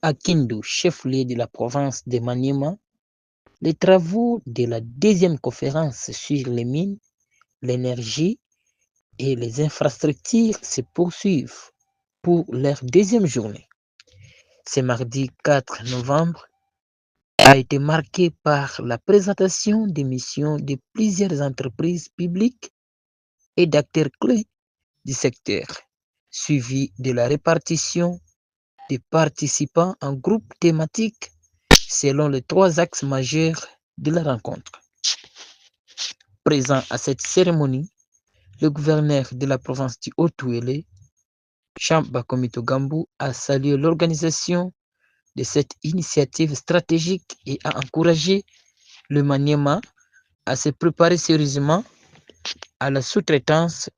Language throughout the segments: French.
À Kindu, chef-lieu de la province de Maniema, les travaux de la deuxième conférence sur les mines, l'énergie et les infrastructures se poursuivent pour leur deuxième journée. Ce mardi 4 novembre a été marqué par la présentation des missions de plusieurs entreprises publiques et d'acteurs clés du secteur, suivi de la répartition des participants en groupes thématiques selon les trois axes majeurs de la rencontre. Présent à cette cérémonie, le gouverneur de la province du Haut-Touélé, Chamba Komito Gambu, a salué l'organisation de cette initiative stratégique et a encouragé le Maniema à se préparer sérieusement à la sous-traitance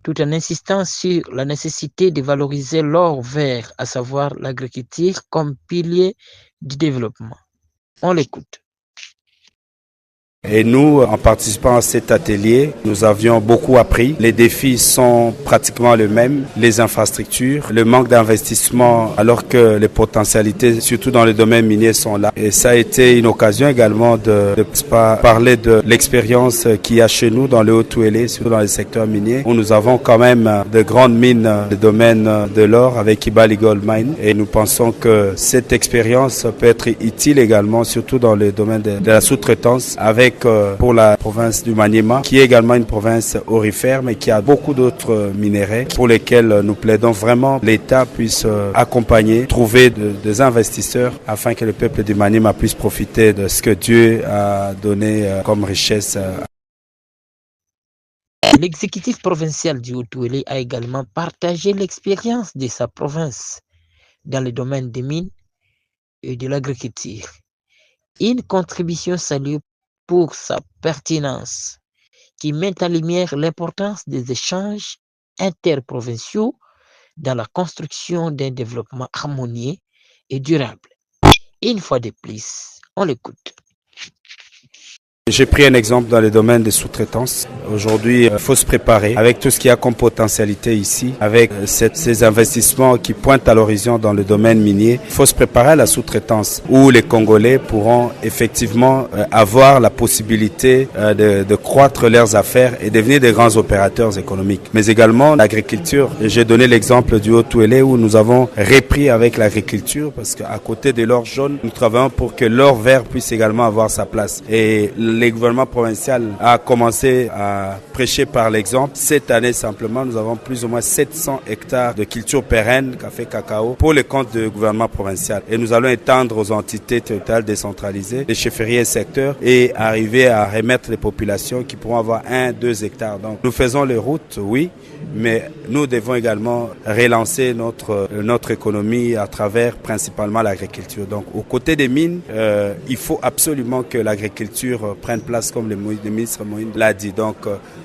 tout en insistant sur la nécessité de valoriser l'or vert, à savoir l'agriculture comme pilier du développement. On l'écoute. Et nous, en participant à cet atelier, nous avions beaucoup appris. Les défis sont pratiquement les mêmes, les infrastructures, le manque d'investissement, alors que les potentialités, surtout dans le domaine minier, sont là. Et ça a été une occasion également de parler de l'expérience qu'il y a chez nous dans le Haut-Touélé, surtout dans le secteur minier, où nous avons quand même de grandes mines de domaine de l'or avec Kibali Gold Mine. Et nous pensons que cette expérience peut être utile également, surtout dans le domaine de la sous-traitance, avec pour la province du Maniema, qui est également une province aurifère, mais qui a beaucoup d'autres minéraux pour lesquels nous plaidons vraiment l'État puisse accompagner, trouver des investisseurs afin que le peuple du Maniema puisse profiter de ce que Dieu a donné comme richesse. L'exécutif provincial du Haut-Touélé a également partagé l'expérience de sa province dans le domaine des mines et de l'agriculture. Une contribution saluée pour sa pertinence, qui met en lumière l'importance des échanges interprovinciaux dans la construction d'un développement harmonieux et durable. Une fois de plus, on l'écoute. J'ai pris un exemple dans le domaine des sous-traitances. Aujourd'hui, il faut se préparer avec tout ce qu'il y a comme potentialité ici, avec ces investissements qui pointent à l'horizon dans le domaine minier. Il faut se préparer à la sous-traitance où les Congolais pourront effectivement avoir la possibilité de croître leurs affaires et devenir des grands opérateurs économiques. Mais également l'agriculture. J'ai donné l'exemple du Haut-Touélé où nous avons repris avec l'agriculture parce qu'à côté de l'or jaune, nous travaillons pour que l'or vert puisse également avoir sa place. Et le gouvernement provincial a commencé à prêcher par l'exemple. Cette année simplement, nous avons plus ou moins 700 hectares de culture pérenne, café, cacao, pour le compte du gouvernement provincial. Et nous allons étendre aux entités territoriales décentralisées, les chefferies et secteurs, et arriver à remettre les populations qui pourront avoir 1-2 hectares. Donc nous faisons les routes, oui, mais nous devons également relancer notre économie à travers principalement l'agriculture. Donc aux côtés des mines, il faut absolument que l'agriculture prenne place comme le ministre Moïne l'a dit. Donc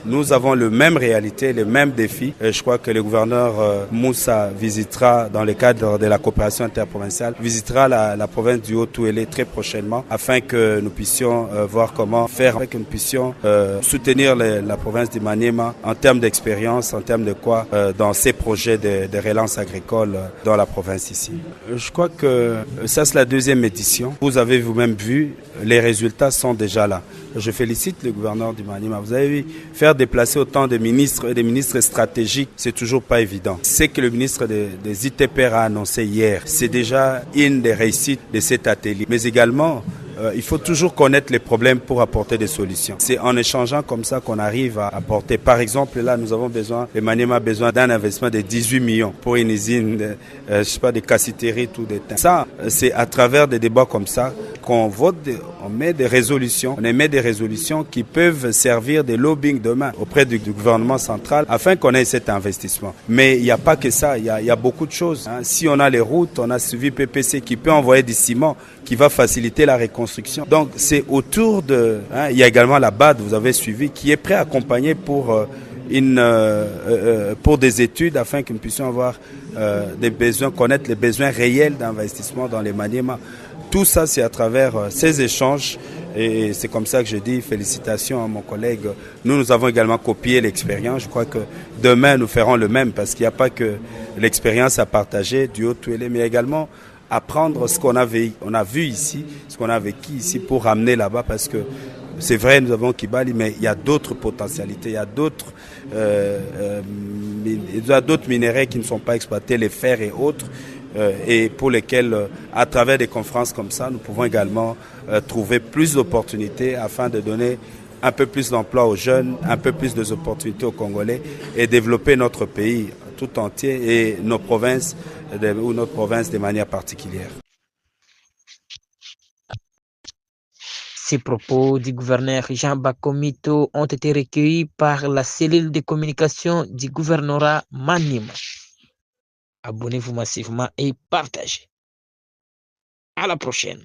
nous avons le même réalité, les mêmes défis. Je crois que le gouverneur Moussa visitera, dans le cadre de la coopération interprovinciale, visitera la province du Haut-Touélé très prochainement afin que nous puissions voir comment faire, afin que nous puissions soutenir la province du Maniema en termes d'expérience, en termes de quoi dans ces projets de relance agricole dans la province ici. Je crois que ça c'est la deuxième édition. Vous avez vous-même vu, les résultats sont déjà là. Je félicite le gouverneur du Maniema. Vous avez vu, faire déplacer autant de ministres et des ministres stratégiques, c'est toujours pas évident. C'est que le ministre des ITPR a annoncé hier. C'est déjà une des réussites de cet atelier. Mais également, il faut toujours connaître les problèmes pour apporter des solutions. C'est en échangeant comme ça qu'on arrive à apporter. Par exemple, là, nous avons besoin, le Maniema a besoin d'un investissement de 18 millions pour une usine, de cassiterie, tout des temps. Ça, c'est à travers des débats comme ça qu'on vote, on met des résolutions, on émet des résolutions qui peuvent servir de lobbying demain auprès du gouvernement central afin qu'on ait cet investissement. Mais il n'y a pas que ça, il y a beaucoup de choses. Si on a les routes, on a suivi PPC qui peut envoyer du ciment, qui va faciliter la reconstruction. Donc c'est autour de... il y a également la BAD, vous avez suivi, qui est prêt à accompagner pour des études afin que nous puissions avoir des besoins, connaître les besoins réels d'investissement dans les Maniema. Tout ça, c'est à travers ces échanges et c'est comme ça que je dis félicitations à mon collègue. Nous avons également copié l'expérience. Je crois que demain, nous ferons le même parce qu'il n'y a pas que l'expérience à partager du Haut-Touélé, mais également apprendre ce qu'on a vu ici, ce qu'on a vécu ici pour ramener là-bas parce que c'est vrai, nous avons Kibali, mais il y a d'autres potentialités, il y a d'autres minéraux qui ne sont pas exploités, les fers et autres, et pour lesquels, à travers des conférences comme ça, nous pouvons également trouver plus d'opportunités afin de donner un peu plus d'emploi aux jeunes, un peu plus d'opportunités aux Congolais et développer notre pays tout entier et nos provinces ou notre province de manière particulière. Ces propos du gouverneur Jean Bakomito ont été recueillis par la cellule de communication du gouvernorat Maniema. Abonnez-vous massivement et partagez. À la prochaine.